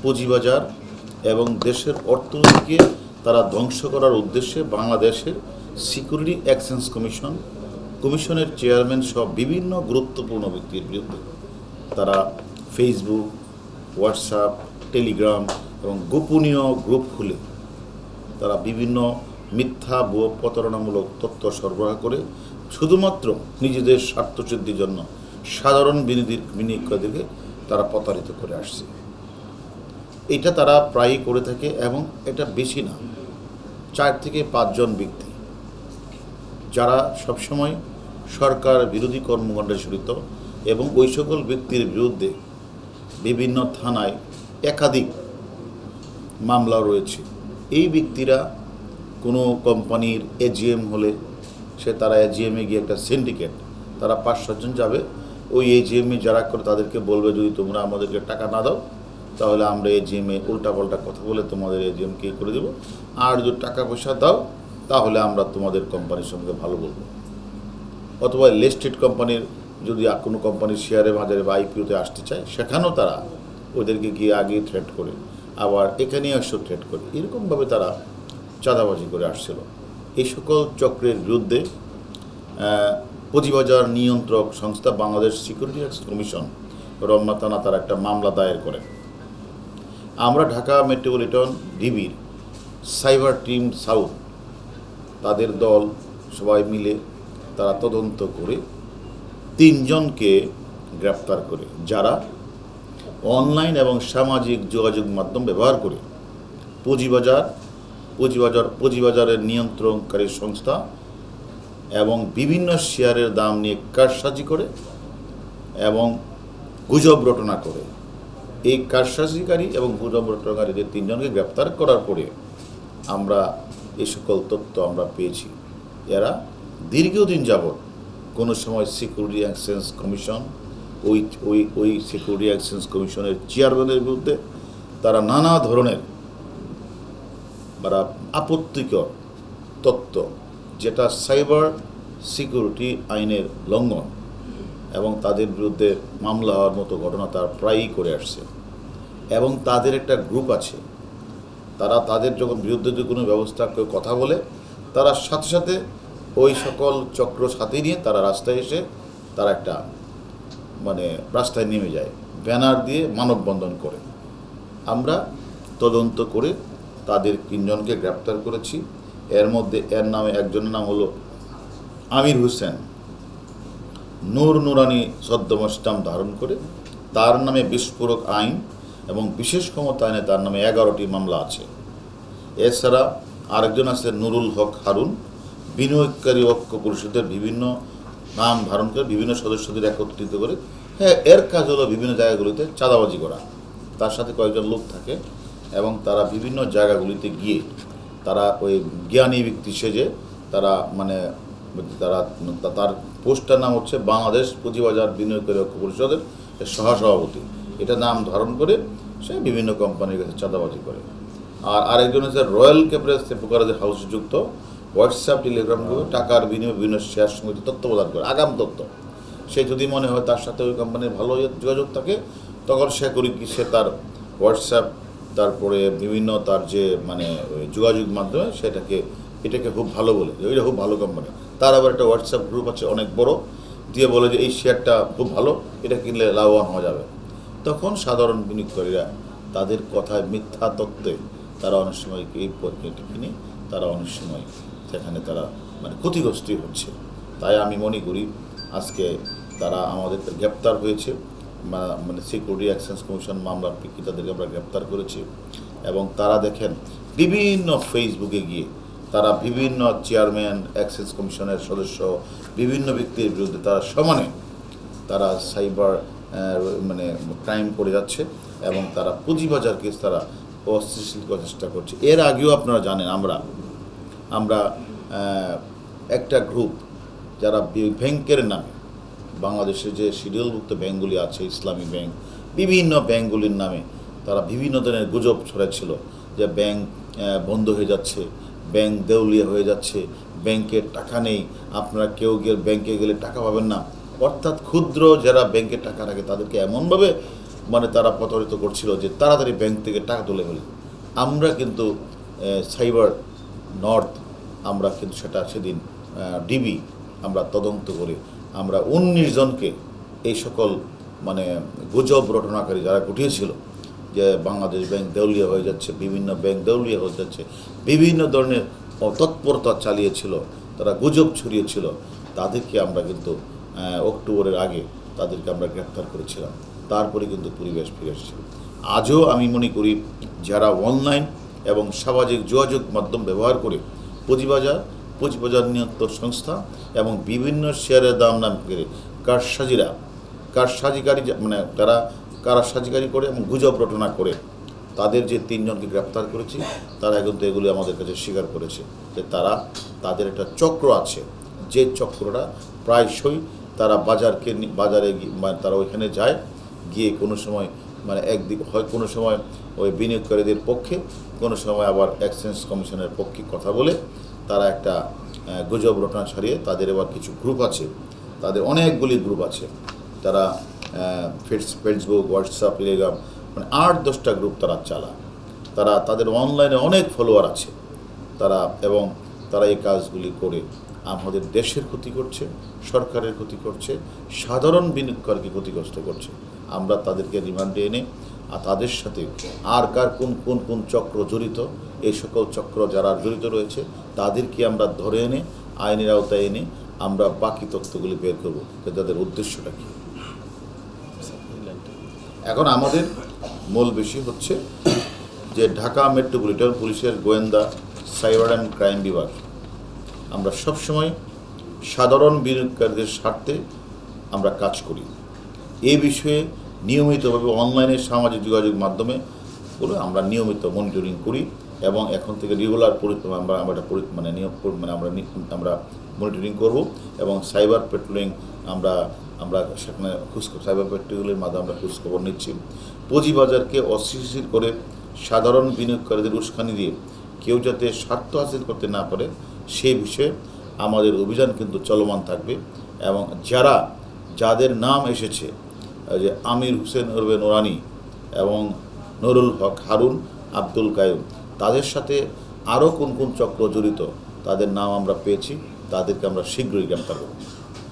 পুঁজিবাজার এবং দেশের অর্থনীতিকে তারা ধ্বংস করার উদ্দেশ্যে বাংলাদেশের সিকিউরিটি এক্সচেঞ্জ কমিশনের চেয়ারম্যান সহ বিভিন্ন গুরুত্বপূর্ণ ব্যক্তির বিরুদ্ধে তারা ফেসবুক, হোয়াটসঅ্যাপ, টেলিগ্রাম এবং গোপনীয় গ্রুপ খুলে তারা বিভিন্ন মিথ্যা ভুয়ো প্রতারণামূলক তথ্য সরবরাহ করে শুধুমাত্র নিজেদের স্বার্থসিদ্ধির জন্য সাধারণ বিনিয়োগকারীদেরকে তারা প্রতারিত করে আসছে। এটা তারা প্রায়ই করে থাকে এবং এটা বেশি না, 4 থেকে 5 জন ব্যক্তি যারা সবসময় সরকার বিরোধী কর্মকাণ্ডে জড়িত এবং ওই সকল ব্যক্তির বিরুদ্ধে বিভিন্ন থানায় একাধিক মামলা রয়েছে। এই ব্যক্তিরা কোনো কোম্পানির এজিএম হলে তারা এজিএমে গিয়ে একটা সিন্ডিকেট, তারা 5-7 জন যাবে, ওই এজিএমে যারা করে তাদেরকে বলবে যদি তোমরা আমাদেরকে টাকা না দাও তাহলে আমরা এজিএমে উল্টাপাল্টা কথা বলে তোমাদের এজিএমকে করে দেবো, আর যদি টাকা পয়সা দাও তাহলে আমরা তোমাদের কোম্পানির সঙ্গে ভালো বলবো। অথবা লিস্টেড কোম্পানির যদি কোনো কোম্পানির শেয়ারে বাজারে বা আইপিওতে আসতে চায় সেখানেও তারা ওদেরকে গিয়ে আগে থ্রেট করে, আবার এখানে এসেও থ্রেট করে, এরকমভাবে তারা চাঁদাবাজি করে আসছিল। এই সকল চক্রের বিরুদ্ধে পুঁজিবাজার নিয়ন্ত্রক সংস্থা Bangladesh security exchange commission Ramna থানা তারা একটা মামলা দায়ের করে। আমরা ঢাকা মেট্রোপলিটন ডিবির সাইবার টিম সাউথ তাদের দল সবাই মিলে তারা তদন্ত করে 3 জনকে গ্রেপ্তার করে, যারা অনলাইন এবং সামাজিক যোগাযোগ মাধ্যম ব্যবহার করে পুঁজিবাজারের নিয়ন্ত্রণকারী সংস্থা এবং বিভিন্ন শেয়ারের দাম নিয়ে কারসাজি করে এবং গুজব রটনা করে। এই কারসাজিকারী এবং গুজব রটনাকারীদের 3 জনকে গ্রেপ্তার করার পরে আমরা এই সকল তথ্য আমরা পেয়েছি। এরা দীর্ঘদিন যাবৎ কোনো সময় সিকিউরিটি এক্সচেঞ্জ কমিশন ওই সিকিউরিটি এক্সচেঞ্জ কমিশনের চেয়ারম্যানের বিরুদ্ধে তারা নানা ধরনের আপত্তিকর তথ্য, যেটা সাইবার সিকিউরিটি আইনের লঙ্ঘন এবং তাদের বিরুদ্ধে মামলা হওয়ার মতো ঘটনা তারা প্রায়ই করে আসছে। এবং তাদের একটা গ্রুপ আছে, তারা তাদের যখন বিরুদ্ধে যে কোনো ব্যবস্থা কেউ কথা বলে তারা সাথে সাথে ওই সকল চক্র সাথে নিয়ে তারা রাস্তায় এসে তারা একটা রাস্তায় নেমে যায়, ব্যানার দিয়ে মানববন্ধন করে। আমরা তদন্ত করে তাদের 3 জনকে গ্রেপ্তার করেছি। এর মধ্যে একজনের নাম হলো আমির হোসেন, নুরানি ছদ্মবেশ ধারণ করে তার নামে বিস্ফোরক আইন এবং বিশেষ ক্ষমতা আইনে তার নামে 11টি মামলা আছে। এছাড়া আরেকজন আছে নুরুল হক হারুন, বিনিয়োগকারী ঐক্য পরিষদের বিভিন্ন নাম ধারণ করে বিভিন্ন সদস্যদের একত্রিত করে এর কাজ হলো বিভিন্ন জায়গাগুলিতে চাঁদাবাজি করা। তার সাথে কয়েকজন লোক থাকে এবং তারা বিভিন্ন জায়গাগুলিতে গিয়ে তারা ওই জ্ঞানী ব্যক্তি সেজে তারা তার পোস্টটার নাম হচ্ছে বাংলাদেশ পুঁজিবাজার বিনিয়োগকারী ঐক্য পরিষদের সহসভাপতি, এটা নাম ধারণ করে সে বিভিন্ন কোম্পানির কাছে চাঁদাবাজি করে। আর আরেকজন হচ্ছে রয়্যাল ক্যাপিটাল প্রকারের হাউসে যুক্ত হোয়াটসঅ্যাপ টেলিগ্রাম করে টাকার বিনিময়ে বিভিন্ন শেয়ার সঙ্গে তথ্য প্রদান করে, আগাম তথ্য। সে যদি মনে হয় তার সাথে ওই কোম্পানির ভালো যোগাযোগ থাকে তখন সে করি কি সে তার হোয়াটসঅ্যাপ তারপরে বিভিন্ন তার যে যোগাযোগ মাধ্যমে এটাকে খুব ভালো বলে যে ওইটা খুব ভালো কোম্পানি। তার আবার একটা হোয়াটসঅ্যাপ গ্রুপ আছে অনেক বড়, দিয়ে বলে যে এই শেয়ারটা খুব ভালো, এটা কিনলে লাভবান হওয়া যাবে। তখন সাধারণ বিনিয়োগকারীরা তাদের কথায় মিথ্যা তত্ত্বে তারা অনেক সময় এই পরিণতি কিনে তারা অনেক সময় সেখানে তারা ক্ষতিগ্রস্ত হচ্ছে। তাই আমি মনে করি আজকে তারা আমাদের গ্রেপ্তার হয়েছে, সিকিউরিটি এক্সচেঞ্জ কমিশন মামলার প্রেক্ষিতে তাদেরকে আমরা গ্রেপ্তার করেছি। এবং তারা দেখেন বিভিন্ন ফেসবুকে গিয়ে তারা বিভিন্ন চেয়ারম্যান, এক্সচেঞ্জ কমিশনের সদস্য, বিভিন্ন ব্যক্তির বিরুদ্ধে তারা সমানে তারা সাইবার ক্রাইম করে যাচ্ছে এবং তারা পুঁজিবাজারকে তারা অস্থিতিশীল করার চেষ্টা করছে। এর আগেও আপনারা জানেন আমরা একটা গ্রুপ যারা ব্যাংকের নামে বাংলাদেশে যে শিডিউলভুক্ত ব্যাংকগুলি আছে, ইসলামী ব্যাংক, বিভিন্ন ব্যাংকগুলির নামে তারা বিভিন্ন ধরনের গুজব ছড়াচ্ছিল যে ব্যাংক বন্ধ হয়ে যাচ্ছে, ব্যাংক দেউলিয়া হয়ে যাচ্ছে, ব্যাংকের টাকা নেই, আপনারা কেউ ব্যাংকে গেলে টাকা পাবেন না। অর্থাৎ ক্ষুদ্র যারা ব্যাংকে টাকা রাখে তাদেরকে এমনভাবে মানে তারা প্রতারিত করছিল যে তাড়াতাড়ি ব্যাংক থেকে টাকা তুলে ফেলি। আমরা কিন্তু সাইবার নর্থ আমরা কিন্তু সেদিন ডিবি আমরা তদন্ত করে আমরা 19 জনকে এই সকল মানে গুজব রটনাকারী যারা ঘটিয়েছিল যে বাংলাদেশ ব্যাংক দেউলিয়া হয়ে যাচ্ছে, বিভিন্ন ব্যাংক দেউলিয়া হয়ে যাচ্ছে, বিভিন্ন ধরনের তৎপরতা চালিয়েছিল, তারা গুজব ছড়িয়েছিল, তাদেরকে আমরা কিন্তু অক্টোবরের আগে তাদেরকে আমরা গ্রেপ্তার করেছিলাম। তারপরে কিন্তু পরিবেশ ফিরে এসেছিল। আজও আমি মনে করি যারা অনলাইন এবং সামাজিক যোগাযোগ মাধ্যম ব্যবহার করে পুঁজিবাজার নিয়ন্ত্রক সংস্থা এবং বিভিন্ন শেয়ারের দাম নাম করে কারসাজিকারী মানে তারা কারসাজিকারী করে এবং গুজব রটনা করে তাদের যে 3 জনকে গ্রেপ্তার করেছি, তারা কিন্তু এগুলি আমাদের কাছে স্বীকার করেছে যে তাদের একটা চক্র আছে, যে চক্রটা প্রায়শই তারা বাজারে মানে তারা ওইখানে যায়, গিয়ে কোনো সময় মানে একদিক হয় কোনো সময় ওই বিনিয়োগকারীদের পক্ষে, কোনো সময় আবার এক্সচেঞ্জ কমিশনের পক্ষে কথা বলে তারা একটা গুজব রটনা ছাড়িয়ে তাদের এবার কিছু গ্রুপ আছে, তাদের অনেকগুলি গ্রুপ আছে, তারা ফেসবুক, হোয়াটসঅ্যাপ, টেলিগ্রাম মানে 8-10টা গ্রুপ তারা চালায়। তাদের অনলাইনে অনেক ফলোয়ার আছে তারা এই কাজগুলি করে আমাদের দেশের ক্ষতি করছে, সরকারের ক্ষতি করছে, সাধারণ বিনিয়োগকারীকে ক্ষতিগ্রস্ত করছে। আমরা তাদেরকে রিমান্ডে এনে আর তাদের সাথে আর কার কোন চক্র জড়িত, এই সকল চক্র যারা জড়িত রয়েছে তাদেরকে আমরা ধরে এনে আইনের আওতায় এনে আমরা বাকি তথ্যগুলি বের করব যে তাদের উদ্দেশ্যটা কী। এখন আমাদের মূল বিষয় হচ্ছে যে ঢাকা মেট্রোপলিটন পুলিশের গোয়েন্দা সাইবার অ্যান্ড ক্রাইম বিভাগ আমরা সবসময় সাধারণ বিনিয়োগকারীদের স্বার্থে আমরা কাজ করি। এই বিষয়ে নিয়মিতভাবে অনলাইনে সামাজিক যোগাযোগ মাধ্যমে আমরা নিয়মিত মনিটরিং করি এবং এখন থেকে রেগুলার আমরা মনিটরিং করব এবং সাইবার পেট্রোলিং আমরা সেখানে সাইবার পেট্রোলিংয়ের মাধ্যমে আমরা খোঁজখবর নিচ্ছি। পুঁজিবাজারকে অস্থিতিশীল করে সাধারণ বিনিয়োগকারীদের উস্কানি দিয়ে কেউ যাতে স্বার্থ হাসিল করতে না পারে সেই বিষয়ে আমাদের অভিযান কিন্তু চলমান থাকবে এবং যাদের নাম এসেছে যে আমির হোসেন ওরফে নুরানি এবং নুরুল হক হারুন, আব্দুল কায়ুম, তাদের সাথে আরও কোন চক্র জড়িত তাদের নাম আমরা পেয়েছি, তাদেরকে আমরা শীঘ্রই গ্রেপ্তার করব।